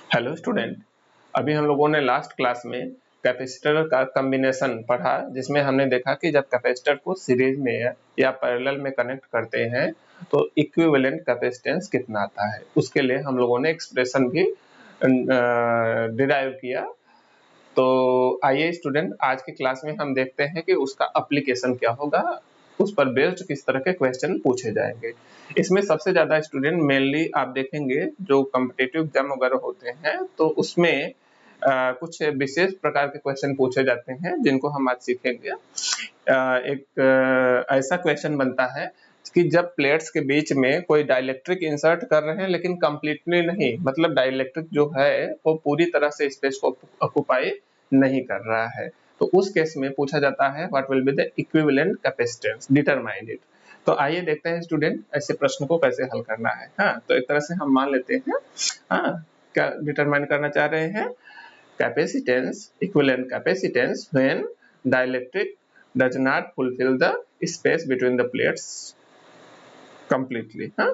Hello student, अभी हम लोगों ने लास्ट क्लास में कैपेसिटर का कॉम्बिनेशन पढ़ा, जिसमें हमने देखा कि जब कैपेसिटर को सीरीज में या पैरेलल में कनेक्ट करते हैं तो इक्विवेलेंट कैपेसिटेंस कितना आता है। उसके लिए हम लोगों ने एक्सप्रेशन भी डिराइव किया। तो आइए स्टूडेंट, आज की क्लास में हम देखते हैं कि उसका एप्लीकेशन क्या होगा, उस पर बेस्ड किस तरह के क्वेश्चन पूछे जाएंगे। इसमें सबसे ज्यादा स्टूडेंट मेनली आप देखेंगे जो कॉम्पिटिटिव एग्जाम वगैरह होते हैं तो उसमें कुछ विशेष प्रकार के क्वेश्चन पूछे जाते हैं जिनको हम आज सीखेंगे। एक ऐसा क्वेश्चन बनता है कि जब प्लेट्स के बीच में कोई डाइलेक्ट्रिक इंसर्ट कर रहे हैं लेकिन कंप्लीटली नहीं, मतलब डाइलेक्ट्रिक जो है वो पूरी तरह से स्पेस को ऑक्युपाई नहीं कर रहा है, तो उस केस में पूछा जाता है what will be the equivalent capacitance, determine it. तो आइए देखते हैं स्टूडेंट ऐसे प्रश्न को कैसे हल करना है। हाँ, तो एक तरह से हम मान लेते हैं, हाँ, क्या डिटरमाइन करना चाह रहे हैं, capacitance, equivalent capacitance when dielectric does not fulfill the space between the plates completely. Huh?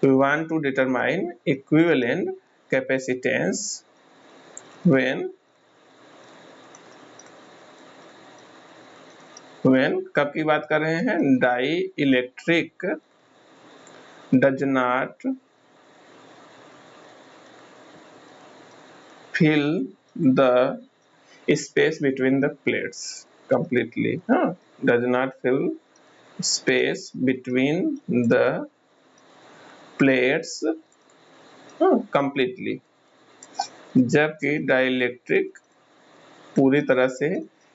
We want to determine equivalent capacitance when कब की बात कर रहे हैं, dielectric does not fill the space between the plates completely. Does not fill space between the plates completely. जबकि dielectric पूरी तरह से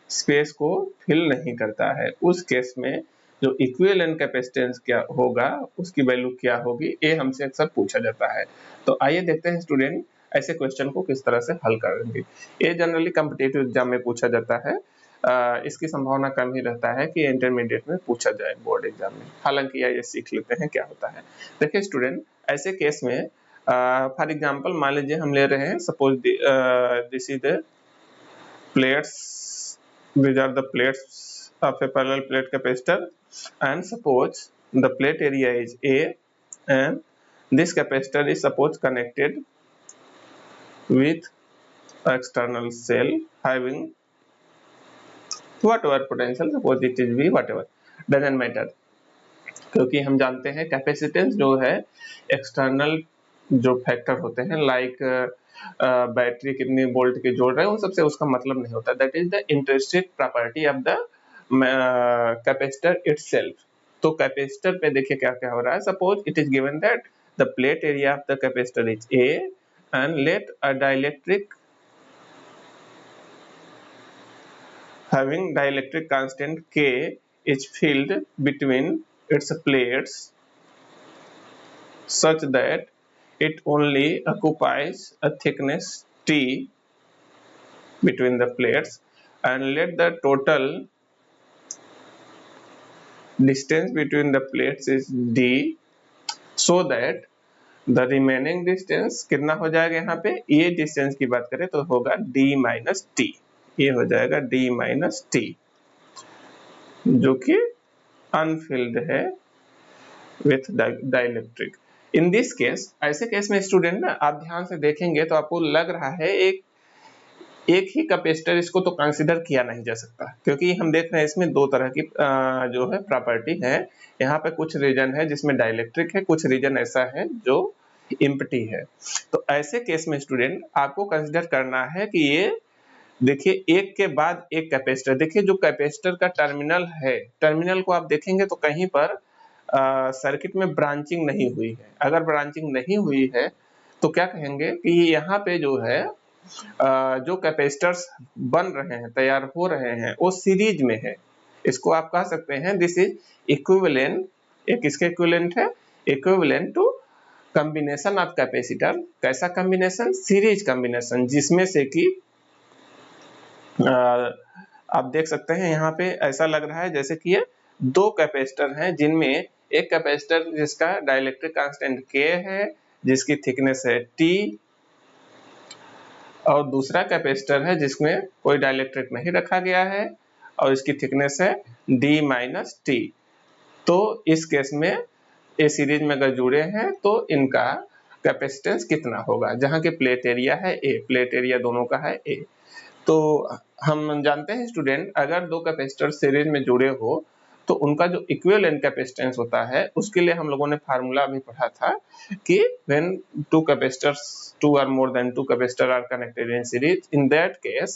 स्पेस को फिल नहीं करता है, उस केस में जो इक्विवेलेंट कैपेसिटेंस क्या होगा, उसकी वैल्यू क्या होगी, ये हमसे अक्सर पूछा जाता है। तो आइए देखते हैं स्टूडेंट ऐसे क्वेश्चन को किस तरह से हल करेंगे। ये जनरली कॉम्पिटिटिव एग्जाम में पूछा जाता है। इसकी संभावना कम ही रहता है कि इंटरमीडिएट में पूछा जाए बोर्ड एग्जाम में, हालांकि ये सीख लेते हैं क्या होता है। देखिए स्टूडेंट, ऐसे केस में फॉर एग्जाम्पल मान लीजिए हम ले रहे हैं, suppose this is the plates, these are the plates of a parallel plate capacitor, and suppose the plate area is A and this capacitor is suppose connected with external cell having whatever potential, suppose it is V, whatever, doesn't matter, क्योंकि हम जानते हैं capacitance जो है external जो factor होते हैं, like battery कितनी वोल्ट की जोड़ रहे हैं, उन सबसे उसका मतलब नहीं होता। That is the interested property of the capacitor itself. तो कैपेसिटर पे देखिए क्या क्या हो रहा है। Suppose it is given that the plate area of the capacitor is A and let a dielectric having dielectric constant K is filled between its plates such that it only occupies a thickness T between the plates, and let the total distance between the plates is D, so that the remaining distance कितना हो जाएगा, यहाँ पे ये distance की बात करें तो होगा D माइनस टी, ये हो जाएगा D माइनस टी, जो कि अनफिल्ड है with dielectric. In this case, ऐसे केस में स्टूडेंट ना आप ध्यान से देखेंगे तो आपको लग रहा है एक ही कैपेसिटर इसको तो कंसीडर किया नहीं जा सकता, क्योंकि हम देख रहे हैं इसमें दो तरह की जो है प्रॉपर्टी है। यहाँ पे कुछ रीजन है जिसमें डाइलेक्ट्रिक है, कुछ रीजन ऐसा है जो एम्प्टी है। तो ऐसे केस में स्टूडेंट आपको कंसीडर करना है कि ये देखिए एक के बाद एक कैपेसिटर, देखिए जो कैपेसिटर का टर्मिनल है, टर्मिनल को आप देखेंगे तो कहीं पर सर्किट में ब्रांचिंग नहीं हुई है। अगर ब्रांचिंग नहीं हुई है तो क्या कहेंगे कि यहाँ पे जो है जो कैपेसिटर्स बन रहे हैं, तैयार हो रहे हैं, वो सीरीज में है। इसको आप कह सकते हैं दिस इज इक्विवेलेंट। ये किसके इक्विवेलेंट है? Equivalent to combination of capacitor. कैसा कॉम्बिनेशन? सीरीज कॉम्बिनेशन, जिसमें से कि आप देख सकते हैं यहाँ पे ऐसा लग रहा है जैसे कि ये दो कैपेसिटर हैं, जिनमें एक कैपेसिटर जिसका डाइलेक्ट्रिक कांस्टेंट K है, जिसकी थिकनेस है T, और दूसरा कैपेसिटर है जिसमें कोई डाइलेक्ट्रिक नहीं रखा गया है और इसकी थिकनेस है D माइनस टी। तो इस केस में ये सीरीज में अगर जुड़े हैं तो इनका कैपेसिटेंस कितना होगा, जहाँ के प्लेट एरिया है ए, प्लेट एरिया दोनों का है ए। तो हम जानते हैं स्टूडेंट, अगर दो कैपेसिटर सीरीज में जुड़े हो तो उनका जो इक्विवेलेंट कैपेसिटेंस होता है उसके लिए हम लोगों ने फार्मूला भी पढ़ा था कि when two capacitors, two or more than two capacitor are connected in series, in that case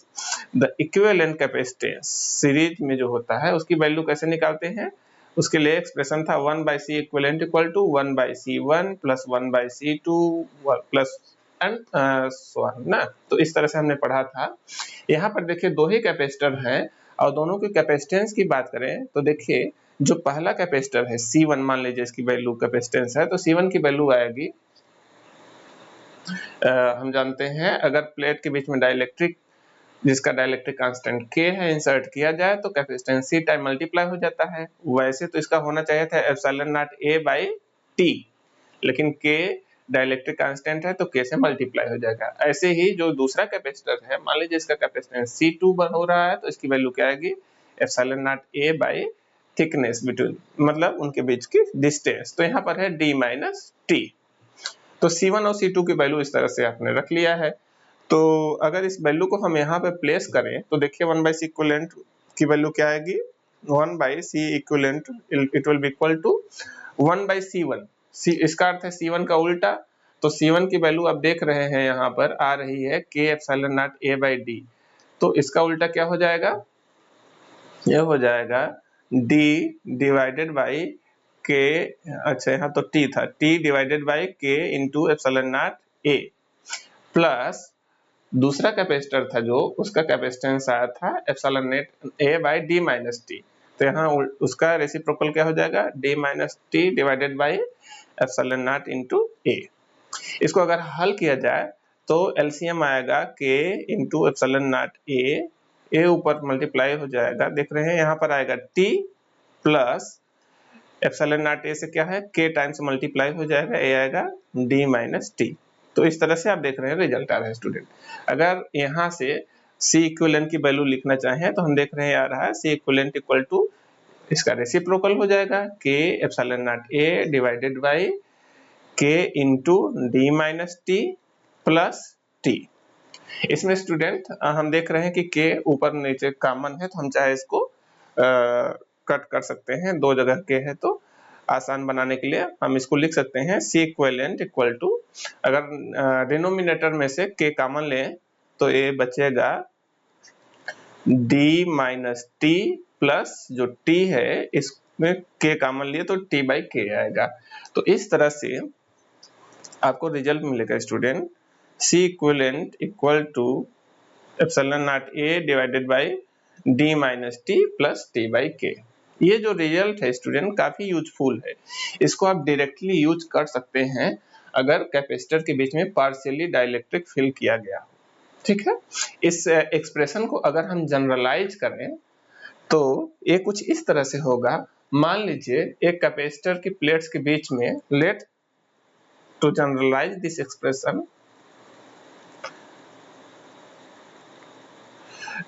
the equivalent capacitance series में जो होता है उसकी वैल्यू कैसे निकालते हैं। उसके लिए एक्सप्रेशन था 1/C equivalent equal to 1/C1 plus 1/C2 plus and so on ना। तो इस तरह से हमने पढ़ा था। यहाँ पर देखिए दो ही कैपेसिटर हैं और दोनों की कैपेसिटेंस की बात करें तो देखिए जो पहला कैपेसिटर है C1, मान लीजिए इसकी वैल्यू कैपेसिटेंस है, तो C1 की वैल्यू आएगी हम जानते हैं अगर प्लेट के बीच में डाइलेक्ट्रिक, जिसका डाइलेक्ट्रिक कांस्टेंट K है, इंसर्ट किया जाए तो कैपेसिटेंस C टाइम मल्टीप्लाई हो जाता है। वैसे तो इसका होना चाहिए था epsilon not A by T, लेकिन K डाइलेक्ट्रिक कांस्टेंट है तो K से मल्टीप्लाई हो जाएगा। ऐसे ही जो दूसरा कैपेसिटर है, मान लीजिए इसका कैपेसिटेंस C2 हो रहा है तो इसकी वैल्यू क्या आएगी epsilon not A by thickness between, मतलब उनके बीच की डिस्टेंस। तो यहाँ पर है D माइनस T। तो C1 और C2 की वैल्यू इस तरह से आपने रख लिया है। तो अगर इस वैल्यू को हम यहाँ पे प्लेस करें तो देखिए 1/C इक्विवेलेंट की वैल्यू क्या आएगी, 1/C equivalent it will be equal to 1/C1। इसका अर्थ है C1 का उल्टा, तो C1 की वैल्यू आप देख रहे हैं यहाँ पर आ रही है K epsilon not A by D। तो इसका उल्टा क्या हो जाएगा, यह हो जाएगा D डिवाइडेड बाई K, अच्छा यहाँ तो T था, T divided by K into epsilon not A plus दूसरा कैपेसिटर था जो उसका कैपेसिटेंस आया था epsilon net A by D minus T। तो यहाँ उसका रेसिप्रोकल क्या हो जाएगा D minus T divided by epsilon not into A। इसको अगर हल किया जाए तो एलसीएम आएगा K into epsilon not A ऊपर मल्टीप्लाई हो जाएगा, देख रहे हैं यहाँ पर आएगा T plus epsilon not A से क्या है K टाइम्स मल्टीप्लाई हो जाएगा, A आएगा D माइनस T। तो इस तरह से आप देख रहे हैं रिजल्ट आ रहा है स्टूडेंट। अगर यहाँ से C इक्विवेलेंट की वैल्यू लिखना चाहें तो हम देख रहे हैं आ रहा है C इक्विवेलेंट इक्वल टू, इसका रेसिप्रोकल हो जाएगा K epsilon not A divided by K into D minus T plus T। इसमें स्टूडेंट हम देख रहे हैं कि K ऊपर नीचे कॉमन है तो हम चाहे इसको कट कर सकते हैं, दो जगह K है तो आसान बनाने के लिए हम इसको लिख सकते हैं C इक्विवेलेंट इक्वल टू, अगर डिनोमिनेटर में से K कॉमन लें तो ये बचेगा D माइनस T प्लस जो T है इसमें K कॉमन लिए तो T बाई K आएगा। तो इस तरह से आपको रिजल्ट मिलेगा student C equivalent equal to epsilon not A divided by D minus T plus T by K। ये जो रिजल्ट है स्टूडेंट काफी यूजफुल है, इसको आप डायरेक्टली यूज कर सकते हैं अगर कैपेसिटर के बीच में पार्शियली डाइलेक्ट्रिक फिल किया गया हो, ठीक है। इस एक्सप्रेशन को अगर हम जनरलाइज करें तो ये कुछ इस तरह से होगा, मान लीजिए एक कैपेसिटर की प्लेट्स के बीच में, let to generalize this expression,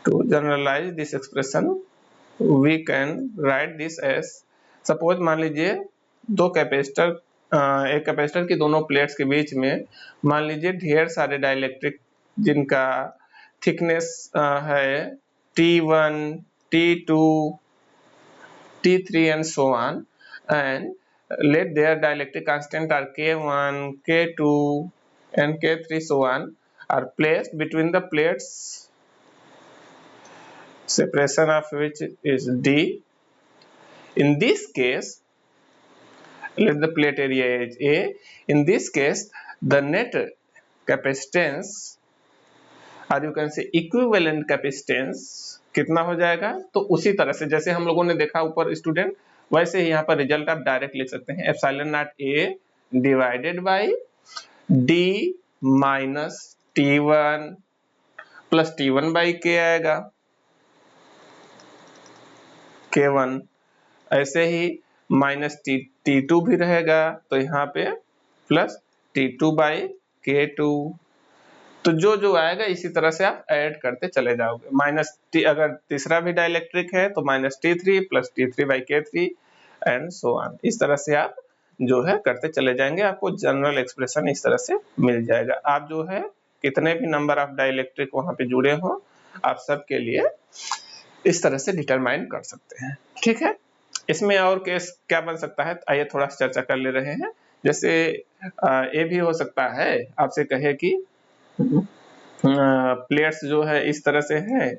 to generalize this expression we can write this as, suppose मान लीजिए दो कैपेसिटर, एक कैपेसिटर की दोनों प्लेट्स के बीच में मान लीजिए ढेर सारे डाइलेक्ट्रिक जिनका थिकनेस है T1, T2, T3 and so on, and let their dielectric constant are K1, K2 and K3 so on are placed between the plates, separation of which is D. In this case, let the plate area is A. In this case, the net capacitance or you can say equivalent capacitance कितना हो जाएगा, तो उसी तरह से जैसे हम लोगों ने देखा ऊपर स्टूडेंट, वैसे ही यहाँ पर रिजल्ट आप डायरेक्ट लिख सकते हैं epsilon not A divided by D minus T1 plus T1 by K आएगा K1, ऐसे ही माइनस T2 भी रहेगा तो यहाँ पे प्लस T2 बाई K2। तो जो जो आएगा इसी तरह से आप ऐड करते चले जाओगे, माइनस T अगर तीसरा भी डाइलेक्ट्रिक है तो minus T3 plus T3 by K3 and so on, इस तरह से आप जो है करते चले जाएंगे, आपको जनरल एक्सप्रेशन इस तरह से मिल जाएगा। आप जो है कितने भी नंबर ऑफ डाइलेक्ट्रिक वहां पे जुड़े हो, आप सबके लिए इस तरह से डिटरमाइन कर सकते हैं। ठीक है, इसमें और केस क्या बन सकता है, आइए थोड़ा सा चर्चा कर ले रहे हैं। जैसे ये भी हो सकता है आपसे कहे कि प्लेट्स जो है इस तरह से है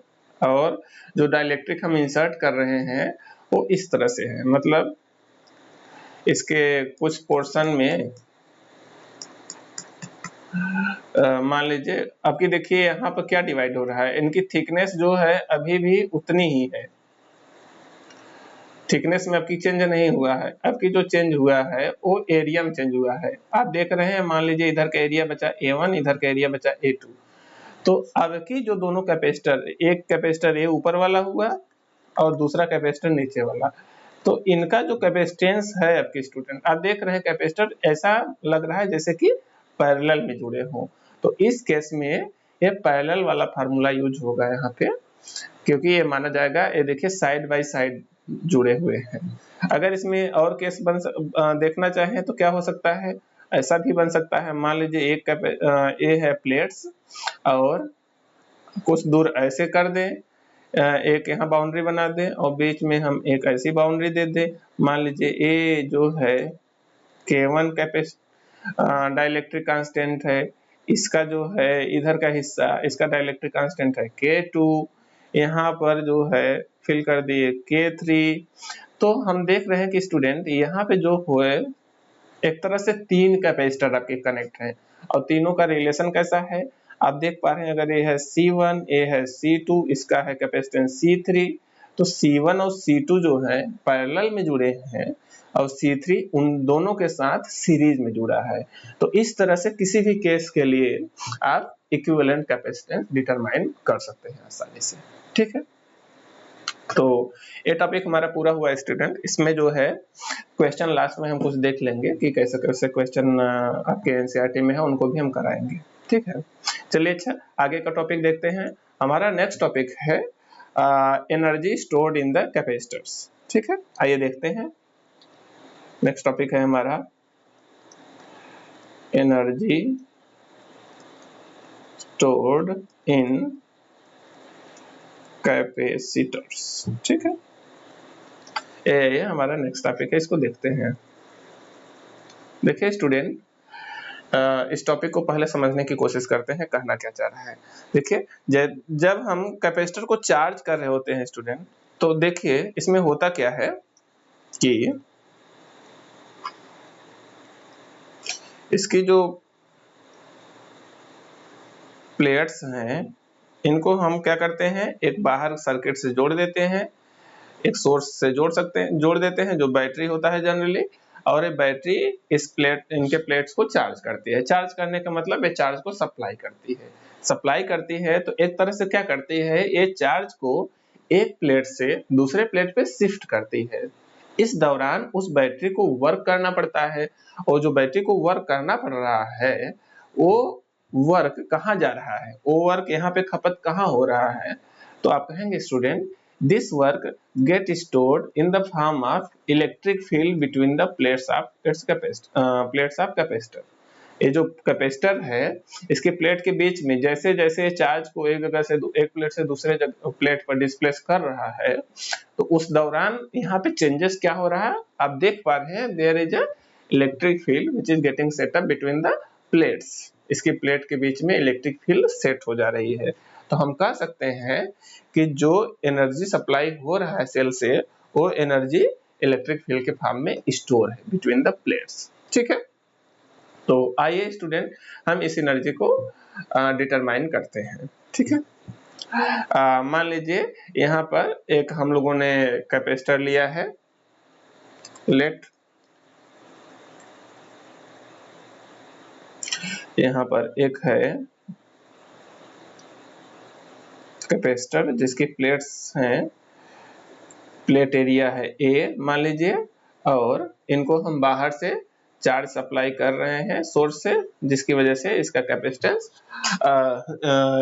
और जो डाइलेक्ट्रिक हम इंसर्ट कर रहे हैं वो इस तरह से है, मतलब इसके कुछ पोर्शन में मान लीजिए आपकी देखिए यहाँ पर क्या डिवाइड हो रहा है, इनकी थिकनेस जो है अभी भी उतनी ही है, थिकनेस में आपकी चेंज नहीं हुआ है, आपकी जो चेंज हुआ है वो एरिया में चेंज हुआ है। आप देख रहे हैं मान लीजिए इधर का एरिया बचा A1, इधर का एरिया बचा A2, तो आपकी जो दोनों कैपेसिटर, एक कैपेसिटर ये ऊपर वाला हुआ और दूसरा कैपेसिटर नीचे वाला, तो इनका जो कैपेसिटेंस है आपके स्टूडेंट, आप देख रहे हैं कैपेसिटर ऐसा लग रहा है जैसे कि पैरेलल में जुड़े हों, तो इस केस में ये पैरेलल वाला फार्मूला यूज होगा यहाँ पे, क्योंकि ये माना जाएगा, ये देखिए साइड बाय साइड जुड़े हुए हैं। अगर इसमें और केस देखना चाहें तो क्या हो सकता है, ऐसा भी बन सकता है, मान लीजिए एक ये है प्लेट्स और कुछ दूर ऐसे कर दें, एक यहाँ बाउंड्री बना दें और बीच में हम एक ऐसी बाउंड्री दे दें, मान लीजिए ये जो है K1 डाइलेक्ट्रिक कांस्टेंट है, इसका जो है इधर का हिस्सा इसका डाइलेक्ट्रिक कांस्टेंट है K2, यहाँ पर जो है फिल कर दिए K3, तो हम देख रहे हैं कि स्टूडेंट यहाँ पे जो हुए एक तरह से 3 कैपेसिटर आपके कनेक्ट हैं और तीनों का रिलेशन कैसा है आप देख पा रहे हैं, अगर ये है C1, ये है C2, इसका है कैपेसिटेंस C3, तो C1 और C2 जो है पैरेलल में जुड़े हैं और C3 उन दोनों के साथ सीरीज में जुड़ा है। तो इस तरह से किसी भी केस के लिए आप इक्विवेलेंट कैपेसिटेंस डिटरमाइन कर सकते हैं आसानी से। ठीक है, तो ये टॉपिक हमारा पूरा हुआ स्टूडेंट। इसमें जो है क्वेश्चन लास्ट में हम कुछ देख लेंगे कि कैसे कैसे क्वेश्चन आपके एनसीईआरटी में है, उनको भी हम कराएंगे। ठीक है, चलिए अच्छा आगे का टॉपिक देखते हैं। हमारा नेक्स्ट टॉपिक है energy stored in the capacitors. ठीक है, आइए देखते हैं। नेक्स्ट टॉपिक है हमारा एनर्जी स्टोर्ड इन कैपेसिटर्स। ठीक है, ये हमारा नेक्स्ट टॉपिक है, इसको देखते हैं। देखिए स्टूडेंट, इस टॉपिक को पहले समझने की कोशिश करते हैं, कहना क्या चाह रहा है। देखिए जब हम कैपेसिटर को चार्ज कर रहे होते हैं स्टूडेंट, तो देखिए इसमें होता क्या है कि इसकी जो प्लेट्स हैं इनको हम क्या करते हैं, एक बाहर सर्किट से जोड़ देते हैं, एक सोर्स से जोड़ देते हैं जो बैटरी होता है जनरली, और ये बैटरी इनके प्लेट्स को चार्ज करती है। चार्ज करने का मतलब ये चार्ज को सप्लाई करती है। तो एक तरह से क्या करती है, ये चार्ज को एक प्लेट से दूसरे प्लेट पे शिफ्ट करती है। इस दौरान उस बैटरी को वर्क करना पड़ता है, और जो बैटरी को वर्क करना पड़ रहा है वो वर्क कहाँ जा रहा है, वो वर्क यहाँ पे खपत कहाँ हो रहा है, तो आप कहेंगे student this work get stored in the form of electric field between the plates of its capacitor। ये जो कैपेसिटर है इसके प्लेट के बीच में जैसे जैसे चार्ज को एक जगह से एक प्लेट से दूसरे प्लेट पर डिस्प्लेस कर रहा है, तो उस दौरान यहाँ पे चेंजेस क्या हो रहा है आप देख पा रहे हैं, there is a electric field which is getting set up between the plates. इसकी प्लेट के बीच में इलेक्ट्रिक फील्ड सेट हो जा रही है। तो हम कह सकते हैं कि जो एनर्जी सप्लाई हो रहा है सेल से, वो एनर्जी इलेक्ट्रिक फील्ड के फॉर्म में स्टोर है बिटवीन द प्लेट्स। ठीक है, तो आइए स्टूडेंट हम इस एनर्जी को डिटरमाइन करते हैं। ठीक है, मान लीजिए यहाँ पर एक हम लोगों ने कैपेसिटर लिया है, लेट यहाँ पर एक है कैपेसिटर जिसकी प्लेट्स हैं, प्लेट एरिया है A मान लीजिए, और इनको हम बाहर से चार्ज सप्लाई कर रहे हैं सोर्स से, जिसकी वजह से इसका कैपेसिटेंस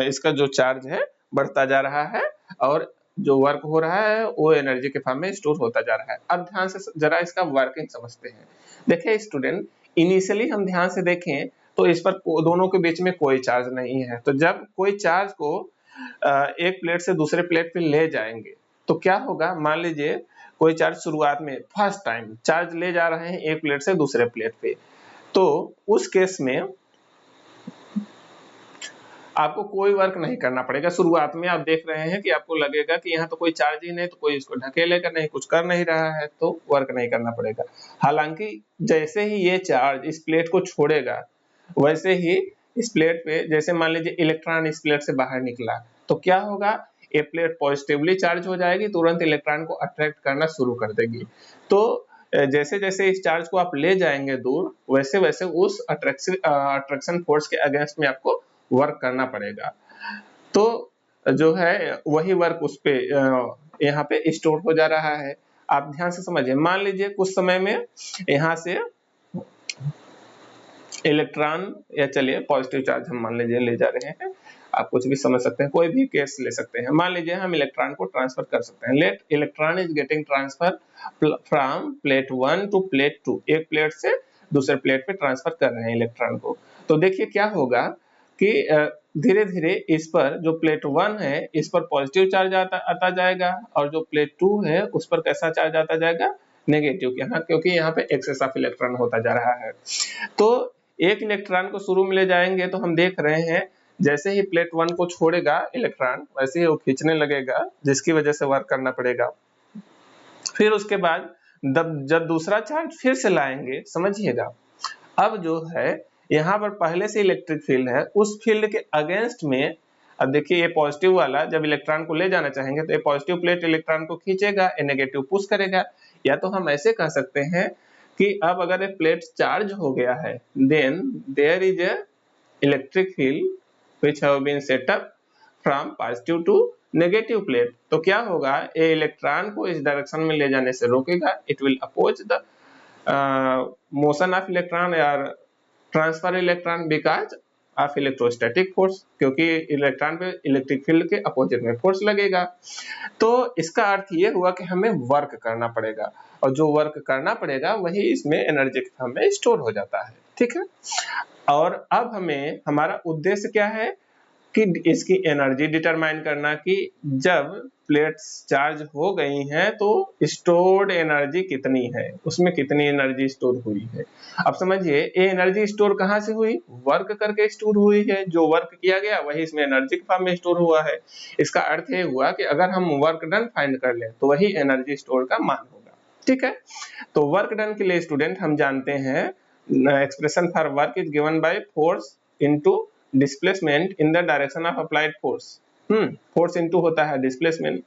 इसका जो चार्ज है बढ़ता जा रहा है, और जो वर्क हो रहा है वो एनर्जी के फॉर्म में स्टोर होता जा रहा है। अब ध्यान से जरा इसका वर्किंग समझते हैं। देखिए स्टूडेंट, इनिशियली हम ध्यान से देखें तो इस पर दोनों के बीच में कोई चार्ज नहीं है। तो जब कोई चार्ज को एक प्लेट से दूसरे प्लेट पे ले जाएंगे तो क्या होगा, मान लीजिए कोई चार्ज शुरुआत में फर्स्ट टाइम चार्ज ले जा रहे हैं एक प्लेट से दूसरे प्लेट पे, तो उस केस में आपको कोई वर्क नहीं करना पड़ेगा। शुरुआत में आप देख रहे हैं कि आपको लगेगा कि यहाँ तो कोई चार्ज ही नहीं, तो कोई इसको ढकेलेगा नहीं, कुछ कर नहीं रहा है, तो वर्क नहीं करना पड़ेगा। हालांकि जैसे ही ये चार्ज इस प्लेट को छोड़ेगा, वैसे ही इस प्लेट पे, जैसे मान लीजिए इलेक्ट्रॉन इस प्लेट से बाहर निकला, तो क्या होगा, ये प्लेट पॉजिटिवली चार्ज हो जाएगी, तुरंत इलेक्ट्रॉन को अट्रैक्ट करना शुरू कर देगी। तो जैसे जैसे इस चार्ज को आप ले जाएंगे दूर, वैसे वैसे उस अट्रैक्शन फोर्स के अगेंस्ट में आपको वर्क करना पड़ेगा। तो जो है वही वर्क उस पे यहाँ पे स्टोर हो जा रहा है। आप ध्यान से समझिए, मान लीजिए कुछ समय में यहाँ से इलेक्ट्रॉन, या चलिए पॉजिटिव चार्ज हम मान लीजिए ले जा रहे हैं, आप कुछ भी समझ सकते हैं, कोई भी केस ले सकते हैं। मान लीजिए हम इलेक्ट्रॉन को ट्रांसफर कर सकते हैं। Let electron is getting transfer from plate 1 to plate 2, एक प्लेट से दूसरे प्लेट पे ट्रांसफर कर रहे हैं इलेक्ट्रॉन को। तो देखिए क्या होगा कि धीरे धीरे इस पर जो प्लेट 1 है इस पर पॉजिटिव चार्ज आता जाएगा, और जो प्लेट 2 है उस पर कैसा चार्ज आता जाएगा, नेगेटिव, क्योंकि यहाँ पे एक्सेस ऑफ इलेक्ट्रॉन होता जा रहा है। तो एक इलेक्ट्रॉन को शुरू में ले जाएंगे तो हम देख रहे हैं जैसे ही प्लेट 1 को छोड़ेगा इलेक्ट्रॉन, वैसे ही वो खींचने लगेगा, जिसकी वजह से वर्क करना पड़ेगा। फिर उसके बाद जब दूसरा चार्ज फिर से लाएंगे, समझिएगा, अब जो है यहाँ पर पहले से इलेक्ट्रिक फील्ड है, उस फील्ड के अगेंस्ट में, अब देखिए ये पॉजिटिव वाला जब इलेक्ट्रॉन को ले जाना चाहेंगे तो ये पॉजिटिव प्लेट इलेक्ट्रॉन को खींचेगा, ये नेगेटिव पुश करेगा। या तो हम ऐसे कह सकते हैं कि अब अगर ये प्लेट चार्ज हो गया है, then there is a electric field which have been set up from positive to negative plate. तो क्या होगा, ये इलेक्ट्रॉन को इस डायरेक्शन में ले जाने से रोकेगा, it will oppose the motion of electron और transfer electron because of electrostatic force, क्योंकि इलेक्ट्रॉन पे इलेक्ट्रिक फील्ड के अपोजिट में फोर्स लगेगा। तो इसका अर्थ ये हुआ कि हमें वर्क करना पड़ेगा, और जो वर्क करना पड़ेगा वही इसमें एनर्जी के फॉर्म में स्टोर हो जाता है। ठीक है, और अब हमें हमारा उद्देश्य क्या है कि इसकी एनर्जी डिटरमाइन करना, कि जब प्लेट्स चार्ज हो गई हैं तो स्टोर्ड एनर्जी कितनी है, उसमें कितनी एनर्जी स्टोर हुई है। अब समझिए ये एनर्जी स्टोर कहाँ से हुई, वर्क करके स्टोर हुई है। जो वर्क किया गया वही इसमें एनर्जी के फॉर्म में स्टोर हुआ है। इसका अर्थ ये हुआ कि अगर हम वर्क डन फाइंड कर लें तो वही एनर्जी स्टोर का मान होगा। ठीक है, तो वर्क डन के लिए स्टूडेंट हम जानते हैं expression for work is given by force into displacement in the direction of applied force. Force into होता है डिस्प्लेसमेंट।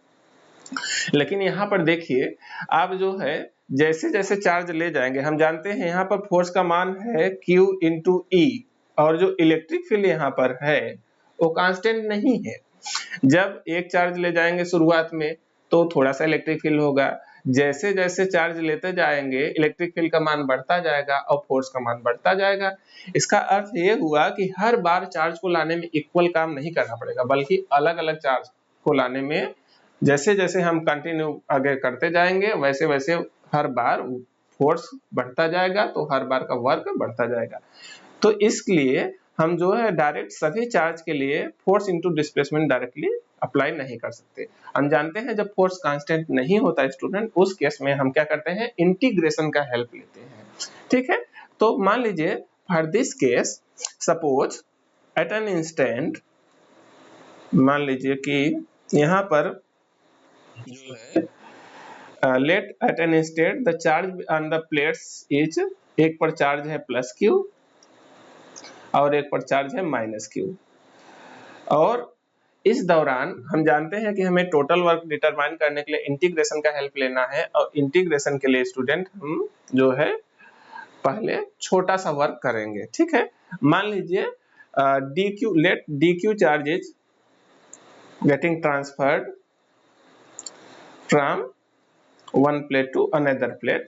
लेकिन यहाँ पर देखिए, आप जो है जैसे जैसे चार्ज ले जाएंगे, हम जानते हैं यहाँ पर फोर्स का मान है Q इंटू E, और जो इलेक्ट्रिक फील्ड यहाँ पर है वो कांस्टेंट नहीं है। जब एक चार्ज ले जाएंगे शुरुआत में तो थोड़ा सा इलेक्ट्रिक फील्ड होगा, जैसे जैसे चार्ज लेते जाएंगे इलेक्ट्रिक फील्ड का मान बढ़ता जाएगा और फोर्स का मान बढ़ता जाएगा। इसका अर्थ ये हुआ कि हर बार चार्ज को लाने में इक्वल काम नहीं करना पड़ेगा, बल्कि अलग अलग चार्ज को लाने में जैसे जैसे हम कंटिन्यू आगे करते जाएंगे वैसे वैसे हर बार फोर्स बढ़ता जाएगा, तो हर बार का वर्क बढ़ता जाएगा। तो इसलिए हम जो है डायरेक्ट सभी चार्ज के लिए force into displacement directly apply नहीं कर सकते। हम जानते हैं जब फोर्स कांस्टेंट नहीं होता स्टूडेंट, उस केस में हम क्या करते हैं, इंटीग्रेशन का हेल्प लेते हैं। ठीक है, तो मान लीजिए for this case suppose at an instant, मान लीजिए कि यहाँ पर जो है let at an instant the charge on the plates is, एक पर चार्ज है प्लस Q और एक पर चार्ज है माइनस Q, और इस दौरान हम जानते हैं कि हमें टोटल वर्क डिटरमाइन करने के लिए इंटीग्रेशन का हेल्प लेना है। और इंटीग्रेशन के लिए स्टूडेंट हम जो है पहले छोटा सा वर्क करेंगे। ठीक है, मान लीजिए dq, let dq charge is getting transferred from one plate to another plate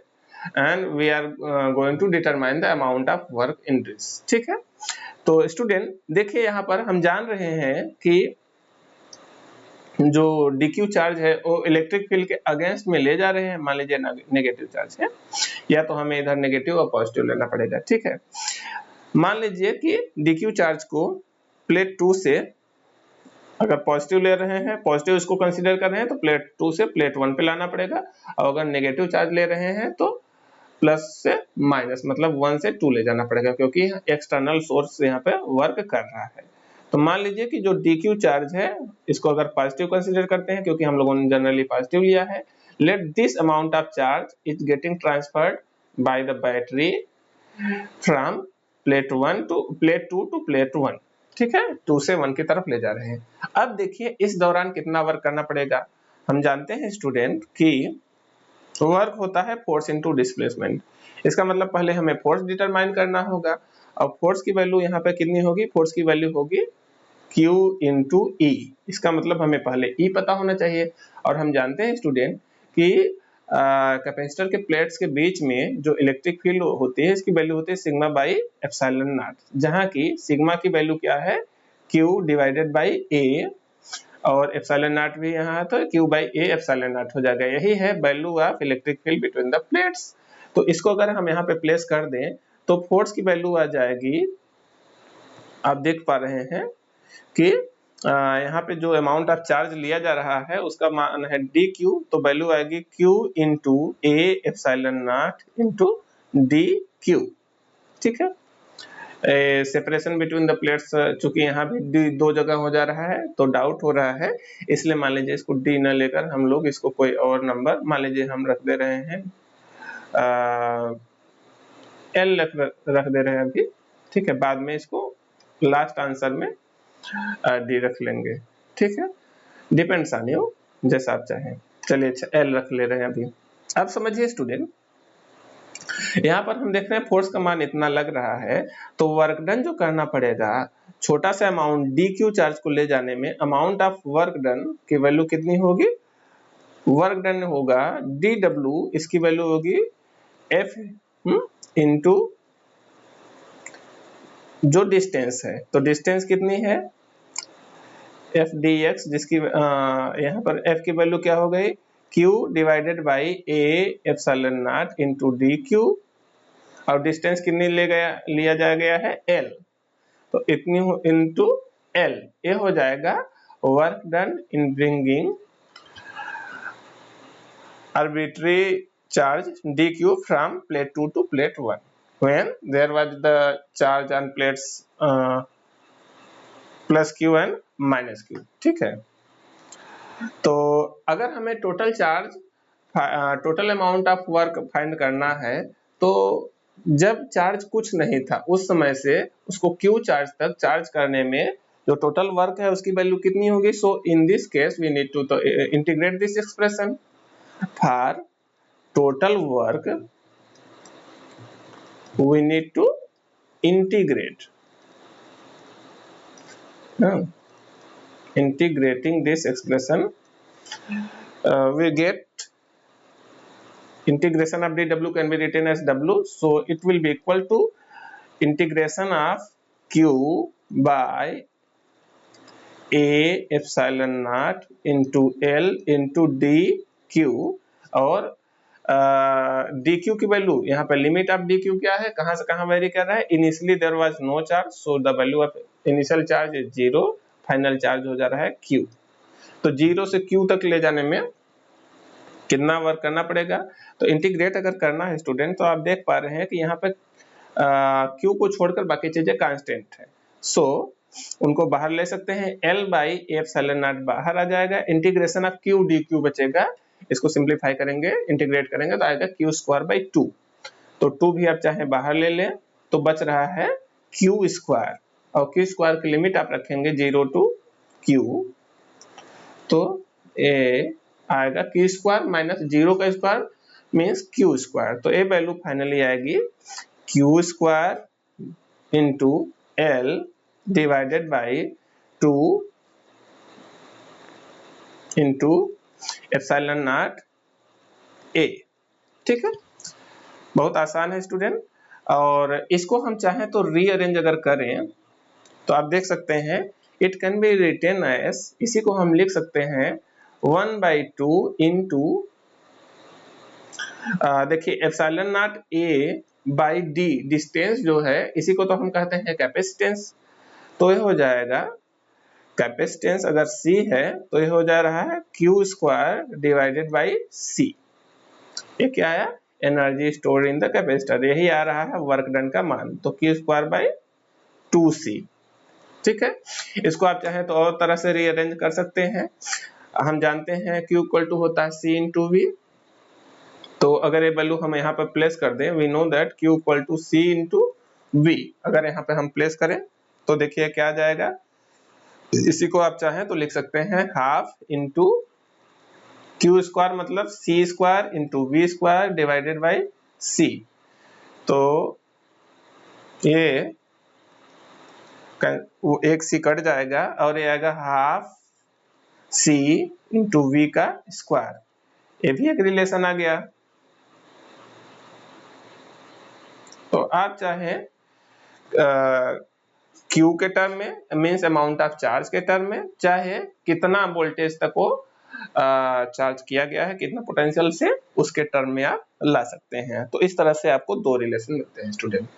and we are going to determine the amount of work in this। ठीक है, तो स्टूडेंट देखिए यहाँ पर हम जान रहे हैं कि जो DQ चार्ज है वो इलेक्ट्रिक फील्ड के अगेंस्ट में ले जा रहे हैं, मान लीजिए नेगेटिव चार्ज है, या तो हमें इधर नेगेटिव और पॉजिटिव लेना पड़ेगा, ठीक है। मान लीजिए कि DQ चार्ज को प्लेट 2 से अगर पॉजिटिव ले रहे हैं, पॉजिटिव इसको कंसीडर कर रहे हैं, तो प्लेट 2 से प्लेट 1 पे लाना पड़ेगा, और अगर नेगेटिव चार्ज ले रहे हैं तो प्लस से माइनस मतलब 1 से 2 ले जाना पड़ेगा, क्योंकि एक्सटर्नल सोर्स यहाँ पे वर्क कर रहा है। तो मान लीजिए कि जो DQ चार्ज है इसको अगर पॉजिटिव कंसीडर करते हैं, क्योंकि हम लोगों ने जनरली पॉजिटिव लिया है, let this amount of charge is getting transferred by the battery from plate 1 to plate 2 to plate 1, ठीक है, 2 से 1 की तरफ ले जा रहे हैं। अब देखिए इस दौरान कितना वर्क करना पड़ेगा। हम जानते हैं स्टूडेंट कि वर्क होता है फोर्स इनटू डिस्प्लेसमेंट। इसका मतलब पहले हमें फोर्स डिटरमाइन करना होगा, और फोर्स की वैल्यू यहाँ पे कितनी होगी, फोर्स की वैल्यू होगी Q इंटू E। इसका मतलब हमें पहले E पता होना चाहिए, और हम जानते हैं स्टूडेंट कि कैपेसिटर के प्लेट्स के बीच में जो इलेक्ट्रिक फील्ड होती है इसकी वैल्यू होती है सिग्मा बाई एप्सिलॉन नॉट, जहाँ की सिग्मा की वैल्यू क्या है Q डिवाइडेड बाई A, और एप्सिलॉन नॉट भी यहाँ है तो Q by A epsilon not हो जाएगा। यही है value of electric field between the plates. तो इसको अगर हम यहाँ पे प्लेस कर दें तो फोर्स की वैल्यू आ जाएगी, आप देख पा रहे हैं कि यहाँ पे जो अमाउंट ऑफ चार्ज लिया जा रहा है उसका मान है DQ, तो वैल्यू आएगी Q into A epsilon not into DQ, ठीक है। सेपरेशन बिटवीन द प्लेट्स चूंकि यहाँ भी दो जगह हो जा रहा है तो डाउट हो रहा है, इसलिए मान लीजिए इसको D न लेकर हम लोग इसको कोई और नंबर मान लीजिए हम रख दे रहे हैं L रख दे रहे हैं अभी, ठीक है, बाद में इसको लास्ट आंसर में D रख लेंगे, ठीक है, डिपेंड्स ऑन यू, जैसा आप चाहें। चलिए अच्छा L रख ले रहे हैं अभी। अब समझिए स्टूडेंट, यहाँ पर हम देख रहे हैं फोर्स का मान इतना लग रहा है, तो वर्क डन जो करना पड़ेगा छोटा सा अमाउंट DQ चार्ज को ले जाने में, अमाउंट ऑफ वर्क डन की वैल्यू कितनी होगी, वर्क डन होगा DW, इसकी वैल्यू होगी F इंटू जो डिस्टेंस है, तो डिस्टेंस कितनी है F dx, जिसकी यहाँ पर F की वैल्यू क्या हो गई Q divided by A epsilon not into DQ, और डिस्टेंस कितनी लिया गया है L, तो इतनी इंटू L, ये हो जाएगा work done in bringing arbitrary charge DQ from plate 2 to plate 1 when there was the charge on plates plus Q and minus Q, ठीक है। तो अगर हमें total charge total amount of work find करना है, तो जब चार्ज कुछ नहीं था उस समय से उसको Q चार्ज तक चार्ज करने में जो टोटल वर्क है उसकी वैल्यू कितनी होगी। So in this case we need to integrate this expression for total work, we need to integrate, integrating this expression, we get integration of dW can be written as W, so it will be equal to integration of Q by A epsilon naught into L into DQ, और DQ की value यहाँ पे limit of DQ क्या है, कहां से कहां very कर रहा है, initially there was no charge, so the value of initial charge is 0, final charge हो जा रहा है Q। तो 0 से Q तक ले जाने में कितना वर्क करना पड़ेगा, तो इंटीग्रेट अगर करना है स्टूडेंट तो आप देख पा रहे हैं कि यहाँ पे Q को छोड़कर बाकी चीजें कांस्टेंट है, सो उनको बाहर ले सकते हैं, L बाई एप्सिलॉन नॉट बाहर आ जाएगा, इंटीग्रेशन ऑफ Q DQ बचेगा, इसको सिंप्लीफाई करेंगे इंटीग्रेट करेंगे तो आएगा Q स्क्वायर बाई 2, तो 2 भी आप चाहे बाहर ले लें तो बच रहा है Q स्क्वायर, और Q स्क्वायर की लिमिट आप रखेंगे 0 टू Q, तो ए आएगा Q स्क्वायर माइनस 0 का स्क्वायर मीन्स Q स्क्वायर, तो ए वैल्यू फाइनली आएगी Q square into L divided by 2 into epsilon not A, ठीक है, बहुत आसान है स्टूडेंट। और इसको हम चाहें तो रीअरेंज अगर करें तो आप देख सकते हैं it can be written as, इसी को हम लिख सकते हैं 1/2 इंटू, देखिए epsilon not A by D, distance जो है इसी को तो हम कहते हैं कैपेसिटेंस। तो ये हो जाएगा कैपेसिटेंस अगर C है तो ये हो जा रहा है Q square divided by C। ये क्या है, energy store in the capacitor, यही आ रहा है वर्क डन का मान, तो Q स्क्वायर बाई 2C। ठीक है, इसको आप चाहें तो और तरह से रीअरेंज कर सकते हैं। हम जानते हैं Q इक्वल टू होता है C इंटू V, तो अगर ये वैल्यू हम यहाँ पर प्लेस कर दें, we know that Q equal to C into V, अगर यहाँ पे हम प्लेस करें तो देखिए क्या आ जाएगा, इसी को आप चाहें तो लिख सकते हैं हाफ इंटू Q स्क्वायर मतलब C square into V square divided by C। तो ये वो एक C कट जाएगा और ये आएगा हाफ C इंटू V का स्क्वायर, ये भी एक रिलेशन आ गया। तो आप चाहें Q के टर्म में मीन्स अमाउंट ऑफ चार्ज के टर्म में, चाहे कितना वोल्टेज तक वो चार्ज किया गया है, कितना पोटेंशियल से, उसके टर्म में आप ला सकते हैं। तो इस तरह से आपको दो रिलेशन मिलते हैं स्टूडेंट।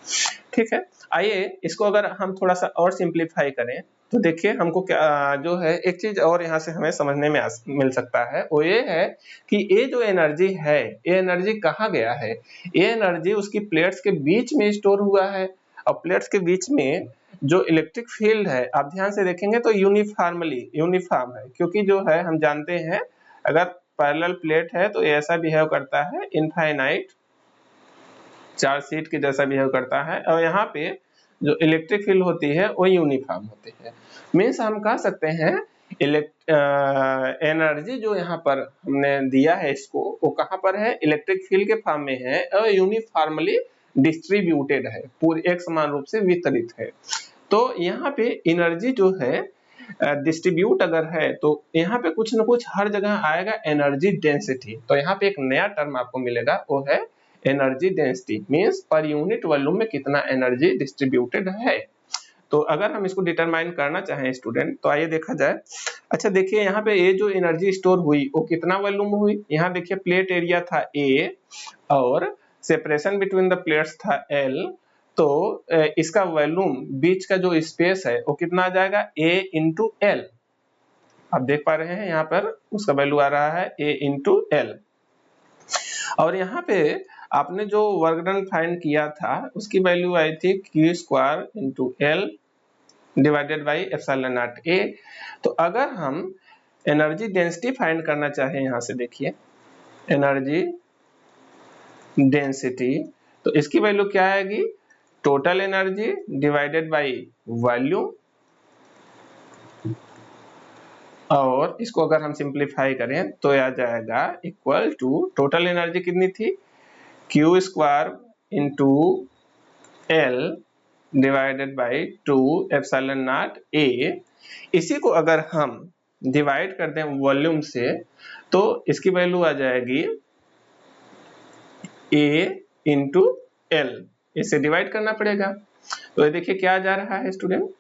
ठीक है, आइए इसको अगर हम थोड़ा सा और सिंप्लीफाई करें तो देखिए हमको क्या जो है एक चीज और यहाँ से हमें समझने में मिल सकता है, वो ये है कि ये जो एनर्जी है, ये एनर्जी कहाँ गया है, ये एनर्जी उसकी प्लेट्स के बीच में स्टोर हुआ है, और प्लेट्स के बीच में जो इलेक्ट्रिक फील्ड है आप ध्यान से देखेंगे तो यूनिफॉर्म है, क्योंकि जो है हम जानते हैं अगर पैरेलल प्लेट है तो ऐसा बिहेव करता है इनफाइनाइट चार्ज शीट के जैसा बिहेव करता है, और यहाँ पे जो इलेक्ट्रिक फील्ड होती है वो यूनिफॉर्म होती है। मीन्स हम कह सकते हैं एनर्जी जो यहाँ पर हमने दिया है इसको, वो कहाँ पर है, इलेक्ट्रिक फील्ड के फॉर्म में है और यूनिफॉर्मली डिस्ट्रीब्यूटेड है, पूरे एक समान रूप से वितरित है। तो यहाँ पे एनर्जी जो है डिस्ट्रीब्यूट अगर है तो यहाँ पे कुछ ना कुछ हर जगह आएगा एनर्जी डेंसिटी। तो यहाँ पे एक नया टर्म आपको मिलेगा, वो है energy density, means per unit volume में कितना एनर्जी डिस्ट्रीब्यूटेड है। तो अगर हम इसको डिटरमाइन करना चाहें स्टूडेंट तो आइए देखा जाए। अच्छा देखिए यहाँ पे ये जो एनर्जी स्टोर हुई वो कितना वॉल्यूम हुई, यहाँ देखिए प्लेट एरिया था A और सेपरेशन बिटवीन द प्लेट्स था L, तो इसका वॉल्यूम बीच का जो स्पेस है वो कितना आ जाएगा A इंटू L। आप देख पा रहे हैं यहाँ पर उसका वैल्यू आ रहा है A इंटू L, और यहाँ पे आपने जो वर्क डन फाइंड किया था उसकी वैल्यू आई थी Q square into L divided by epsilon not A। तो अगर हम एनर्जी डेंसिटी फाइंड करना चाहें, यहाँ से देखिए एनर्जी डेंसिटी, तो इसकी वैल्यू क्या आएगी, total energy divided by volume, और इसको अगर हम सिंप्लीफाई करें तो आ जाएगा इक्वल टू टोटल एनर्जी कितनी थी Q square into L divided by 2 epsilon not A। इसी को अगर हम डिवाइड कर दें वॉल्यूम से तो इसकी वैल्यू आ जाएगी A इंटू L, इसे डिवाइड करना पड़ेगा। तो ये देखिए क्या जा रहा है स्टूडेंट,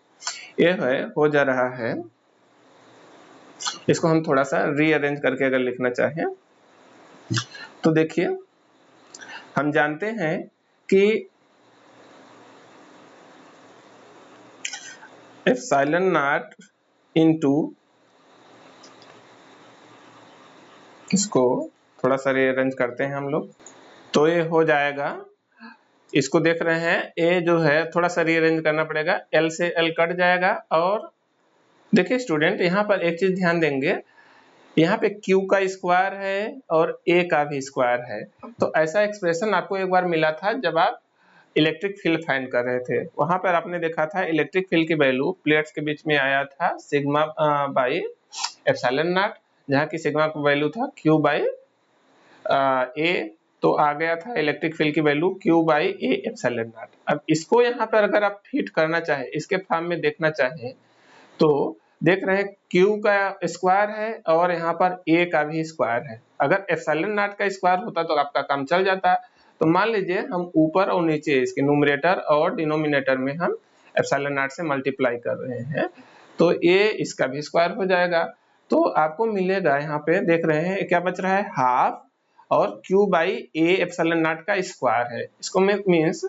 ये है हो जा रहा है, इसको हम थोड़ा सा रीअरेंज करके अगर लिखना चाहें तो देखिए हम जानते हैं कि एप्सिलॉन नॉट इंटू, इसको थोड़ा सा रीअरेंज करते हैं हम लोग, तो ये हो जाएगा, इसको देख रहे हैं ए जो है थोड़ा सा रीअरेंज करना पड़ेगा, L से L कट जाएगा। और देखिए स्टूडेंट यहाँ पर एक चीज ध्यान देंगे, यहाँ पे Q का स्क्वायर है और A का भी स्क्वायर है, तो ऐसा एक्सप्रेशन आपको एक बार मिला था जब आप इलेक्ट्रिक फील्ड फाइंड कर रहे थे, वहां पर आपने देखा था इलेक्ट्रिक फील्ड की वैल्यू प्लेट्स के बीच में आया था सिग्मा बाई एप्सिलॉन नॉट, जहाँ की सिग्मा का वैल्यू था Q बाई A, तो आ गया था इलेक्ट्रिक फील्ड की value Q by A epsilon not. अब इसको यहाँ पर अगर आप फिट करना चाहें, इसके फॉर्म में देखना चाहें तो देख रहे हैं Q का स्क्वायर है और यहाँ पर A का भी स्क्वायर है, अगर एप्सिलॉन नॉट का स्क्वायर होता तो आपका काम चल जाता। तो मान लीजिए हम ऊपर और नीचे इसके न्यूमरेटर और डिनोमिनेटर में हम एप्सिलॉन नॉट से मल्टीप्लाई कर रहे हैं, तो ये इसका भी स्क्वायर हो जाएगा। तो आपको मिलेगा यहाँ पे देख रहे हैं क्या बच रहा है, हाफ और q by A epsilon not का स्क्वायर है, इसको मीन्स,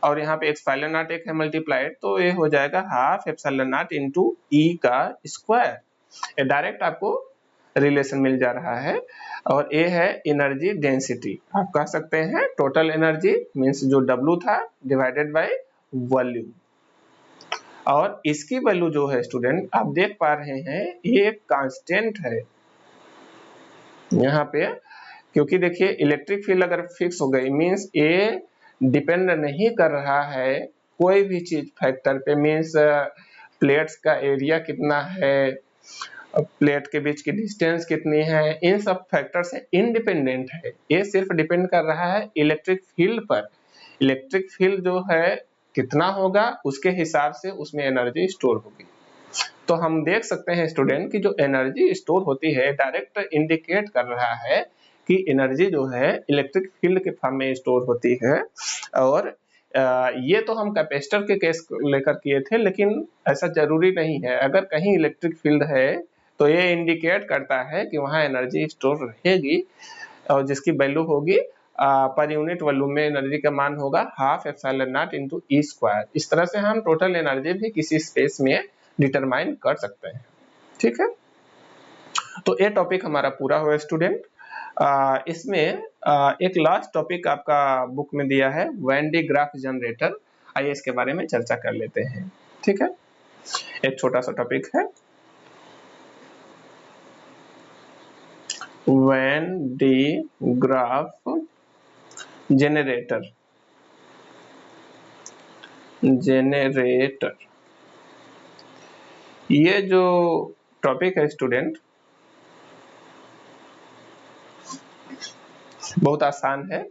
और यहाँ पे एप्सिलॉन नॉट एक है मल्टीप्लाइड, तो ये हो जाएगा हाफ एप्सिलॉन नॉट इंटू ई का स्क्वायर। ये डायरेक्ट आपको रिलेशन मिल जा रहा है। और ये है एनर्जी डेंसिटी, आप कह सकते हैं टोटल एनर्जी मीन्स जो W था डिवाइडेड बाय वॉल्यूम। और इसकी वैल्यू जो है स्टूडेंट आप देख पा रहे हैं ये कांस्टेंट है यहाँ पे, क्योंकि देखिए इलेक्ट्रिक फील्ड अगर फिक्स हो गई मीन्स ये डिपेंड नहीं कर रहा है कोई भी चीज फैक्टर पे, मीन्स प्लेट्स का एरिया कितना है, प्लेट के बीच की डिस्टेंस कितनी है, इन सब फैक्टर से इंडिपेंडेंट है। ये सिर्फ डिपेंड कर रहा है इलेक्ट्रिक फील्ड पर। इलेक्ट्रिक फील्ड जो है कितना होगा उसके हिसाब से उसमें एनर्जी स्टोर होगी। तो हम देख सकते हैं स्टूडेंट कि जो एनर्जी स्टोर होती है डायरेक्ट इंडिकेट कर रहा है कि एनर्जी जो है इलेक्ट्रिक फील्ड के फॉर्म में स्टोर होती है। और ये तो हम कैपेसिटर के केस लेकर किए थे, लेकिन ऐसा जरूरी नहीं है। अगर कहीं इलेक्ट्रिक फील्ड है तो ये इंडिकेट करता है कि वहाँ एनर्जी स्टोर रहेगी, और जिसकी वैल्यू होगी पर यूनिट वॉल्यूम में एनर्जी का मान होगा half epsilon not into E square. इस तरह से हम टोटल एनर्जी भी किसी स्पेस में डिटरमाइन कर सकते हैं। ठीक है, तो ये टॉपिक हमारा पूरा हुआ स्टूडेंट। इसमें एक लास्ट टॉपिक आपका बुक में दिया है वैन डी ग्राफ जनरेटर, आइए इसके बारे में चर्चा कर लेते हैं। ठीक है, एक छोटा सा टॉपिक है वैन डी ग्राफ जनरेटर। ये जो टॉपिक है स्टूडेंट बहुत आसान है।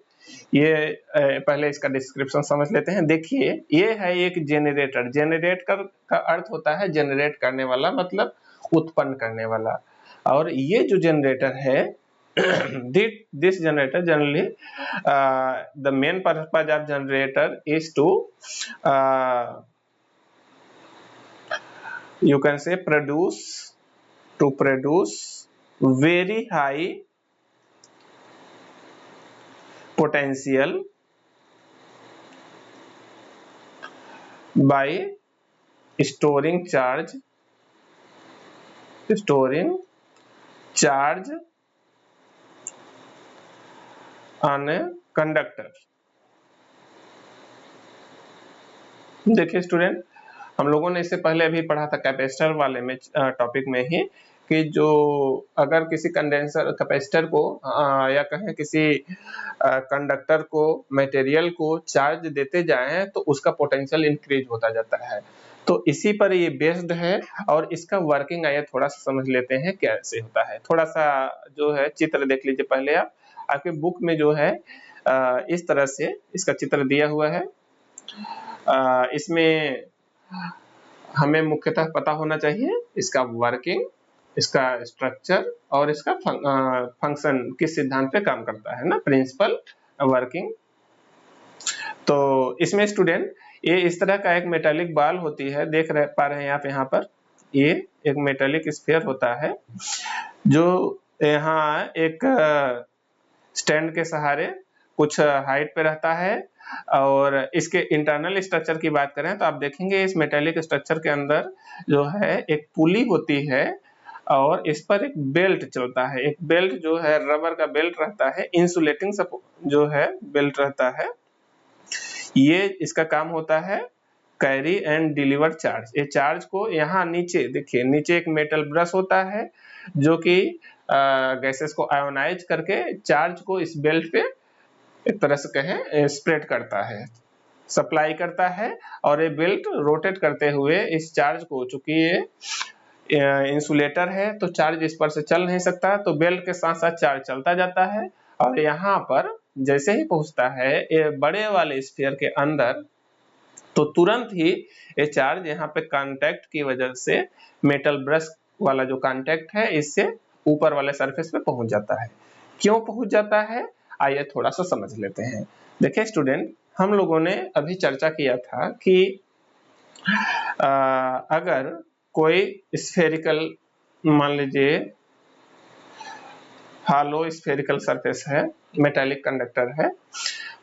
ये पहले इसका डिस्क्रिप्शन समझ लेते हैं। देखिए ये है एक जेनरेटर, जेनरेट का अर्थ होता है जनरेट करने वाला, मतलब उत्पन्न करने वाला। और ये जो जनरेटर है this generator generally the main purpose of generator is to you can say produce very high potential by storing charge on a conductor। देखिए स्टूडेंट, हम लोगों ने इससे पहले अभी पढ़ा था कैपेसिटर वाले में टॉपिक में ही कि जो अगर किसी कंडेंसर कैपेसिटर को या कहें किसी कंडक्टर को मटेरियल को चार्ज देते जाएं तो उसका पोटेंशियल इंक्रीज होता जाता है। तो इसी पर ये बेस्ड है। और इसका वर्किंग आइए थोड़ा सा समझ लेते हैं कैसे होता है। थोड़ा सा जो है चित्र देख लीजिए पहले आप, आपके बुक में जो है इस तरह से इसका चित्र दिया हुआ है। इसमें हमें मुख्यतः पता होना चाहिए इसका वर्किंग, इसका स्ट्रक्चर और इसका फंक्शन किस सिद्धांत पे काम करता है ना, प्रिंसिपल, वर्किंग। तो इसमें स्टूडेंट ये इस तरह का एक मेटालिक बॉल होती है, देख पा रहे हैं आप यहाँ पर, ये एक मेटालिक स्फीयर होता है जो यहाँ एक स्टैंड के सहारे कुछ हाइट पे रहता है। और इसके इंटरनल स्ट्रक्चर की बात करें तो आप देखेंगे इस मेटालिक स्ट्रक्चर के अंदर जो है एक पुली होती है और इस पर एक बेल्ट चलता है। एक बेल्ट जो है रबर का बेल्ट रहता है, इंसुलेटिंग जो है बेल्ट रहता है। ये इसका काम होता है कैरी एंड डिलीवर चार्ज। ये चार्ज को यहाँ नीचे देखिए, नीचे एक मेटल ब्रश होता है जो कि गैसेस को आयोनाइज करके चार्ज को इस बेल्ट पे एक तरह से कहें स्प्रेड करता है, सप्लाई करता है। और ये बेल्ट रोटेट करते हुए इस चार्ज को, चूंकि ये इंसुलेटर है तो चार्ज इस पर से चल नहीं सकता, तो बेल्ट के साथ साथ चार्ज चलता जाता है। और यहाँ पर जैसे ही पहुंचता है ये बड़े वाले स्फीयर के अंदर, तो तुरंत ही ये चार्ज यहाँ पे कांटेक्ट की वजह से मेटल ब्रश वाला जो कांटेक्ट है इससे ऊपर वाले सरफेस पे पहुंच जाता है। क्यों पहुंच जाता है आइए थोड़ा सा समझ लेते हैं। देखिए स्टूडेंट, हम लोगों ने अभी चर्चा किया था कि अगर कोई स्फेरिकल, मान लीजिए हालो स्फेरिकल सरफेस है, मेटालिक कंडक्टर है,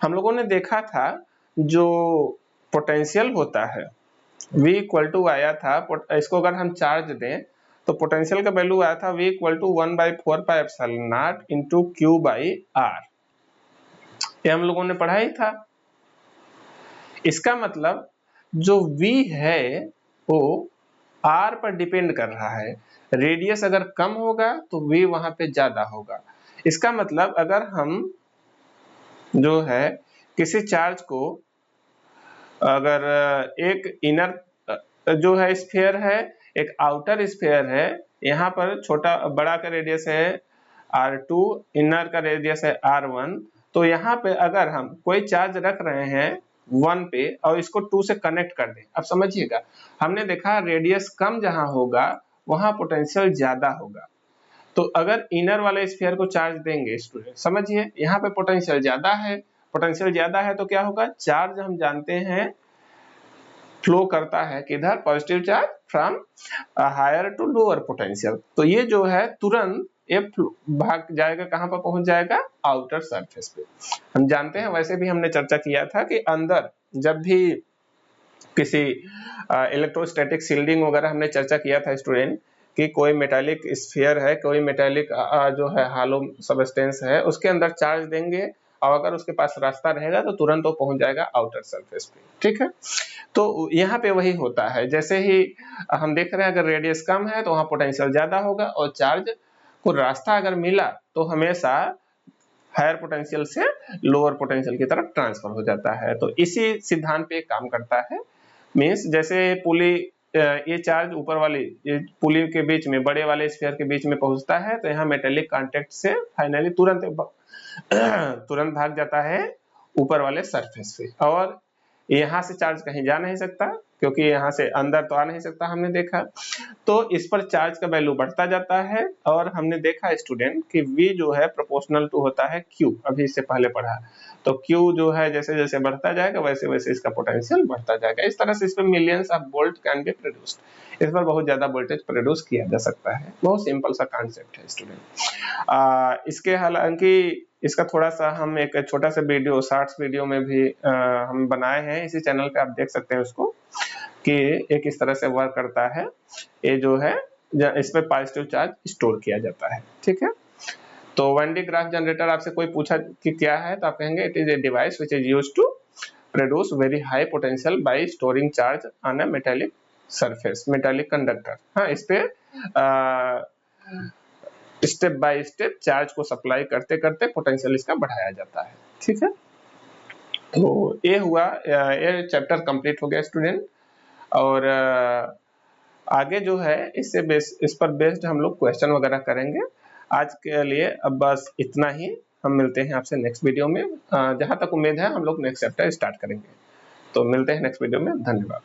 हम लोगों ने देखा था जो पोटेंशियल होता है V इक्वल टू आया था, इसको अगर हम चार्ज दें तो पोटेंशियल का वैल्यू आया था V equal to 1/4 pi epsilon not into Q by R। ये हम लोगों ने पढ़ा ही था। इसका मतलब जो V है वो R पर डिपेंड कर रहा है। रेडियस अगर कम होगा तो V वहां पे ज्यादा होगा। इसका मतलब अगर हम जो है किसी चार्ज को, अगर एक इनर जो है स्फीयर है, एक आउटर स्फीयर है, यहाँ पर छोटा बड़ा का रेडियस है R2, इनर का रेडियस है R1, तो यहाँ पे अगर हम कोई चार्ज रख रहे हैं 1 पे और इसको 2 से कनेक्ट कर दें, अब समझिएगा, हमने देखा रेडियस कम जहां होगा वहां पोटेंशियल ज्यादा होगा। तो अगर इनर वाले स्फीयर को चार्ज देंगे स्टूडेंट, समझिए यहाँ पे पोटेंशियल ज्यादा है, पोटेंशियल ज्यादा है तो क्या होगा, चार्ज हम जानते हैं फ्लो करता है किधर, positive charge from higher to lower potential, तो ये जो है तुरंत ये भाग जाएगा, कहां पर पहुंच जाएगा, आउटर सरफेस पे। हम जानते हैं, वैसे भी हमने चर्चा किया था कि अंदर जब भी किसी इलेक्ट्रोस्टैटिक शील्डिंग वगैरह हमने चर्चा किया था स्टूडेंट, कि कोई मेटालिक स्फीयर है, कोई मेटालिक जो है हालो सबस्टेंस है, उसके अंदर चार्ज देंगे और अगर उसके पास रास्ता रहेगा तो तुरंत वो पहुंच जाएगा आउटर सरफेस पे, ठीक है। तो यहाँ पे वही होता है, जैसे ही हम देख रहे हैं अगर रेडियस कम है तो वहां पोटेंशियल ज्यादा होगा और चार्ज को रास्ता अगर मिला तो हमेशा हायर पोटेंशियल से लोअर पोटेंशियल की तरफ ट्रांसफर हो जाता है। तो इसी सिद्धांत पे काम करता है। मीन्स जैसे पुली, ये चार्ज ऊपर वाली ये पुली के बीच में, बड़े वाले स्फीयर के बीच में पहुंचता है, तो यहाँ मेटेलिक कांटेक्ट से फाइनली तुरंत भाग जाता है ऊपर वाले सरफेस पे, और यहाँ से चार्ज कहीं जा नहीं सकता क्योंकि यहाँ से अंदर तो आ नहीं सकता, हमने देखा। तो इस पर चार्ज का वैल्यू बढ़ता जाता है और हमने देखा स्टूडेंट कि V जो है प्रोपोर्शनल टू होता है Q, अभी इससे पहले पढ़ा। तो Q जो है जैसे जैसे बढ़ता जाएगा वैसे वैसे इसका पोटेंशियल बढ़ता जाएगा। इस तरह से इसमें millions of volt can be produced, इस पर बहुत ज्यादा वोल्टेज प्रोड्यूस किया जा सकता है। बहुत सिंपल सा कॉन्सेप्ट है स्टूडेंट। इसके हालांकि इसका थोड़ा सा हम एक छोटा सा वीडियो, शॉर्ट्स वीडियो में भी हम बनाए हैं, इसी चैनल पे आप देख सकते हैं उसको, कि ये किस तरह से वर्क करता है। ये जो है इस पे पॉजिटिव चार्ज स्टोर किया जाता है, ठीक है। तो 1D ग्राफ जनरेटर आपसे कोई पूछा कि क्या है, तो आप कहेंगे it is a device which is used to produce very high potential by storing charge on a metallic surface, metallic conductor. हाँ, इस पे स्टेप बाय स्टेप चार्ज को सप्लाई करते करते पोटेंशियल इसका बढ़ाया जाता है, ठीक है। तो ये हुआ, ये चैप्टर कंप्लीट हो गया स्टूडेंट। और आगे जो है इस पर बेस्ड हम लोग क्वेश्चन वगैरह करेंगे। आज के लिए अब बस इतना ही, हम मिलते हैं आपसे नेक्स्ट वीडियो में। जहां तक उम्मीद है हम लोग नेक्स्ट चैप्टर स्टार्ट करेंगे। तो मिलते हैं नेक्स्ट वीडियो में, धन्यवाद।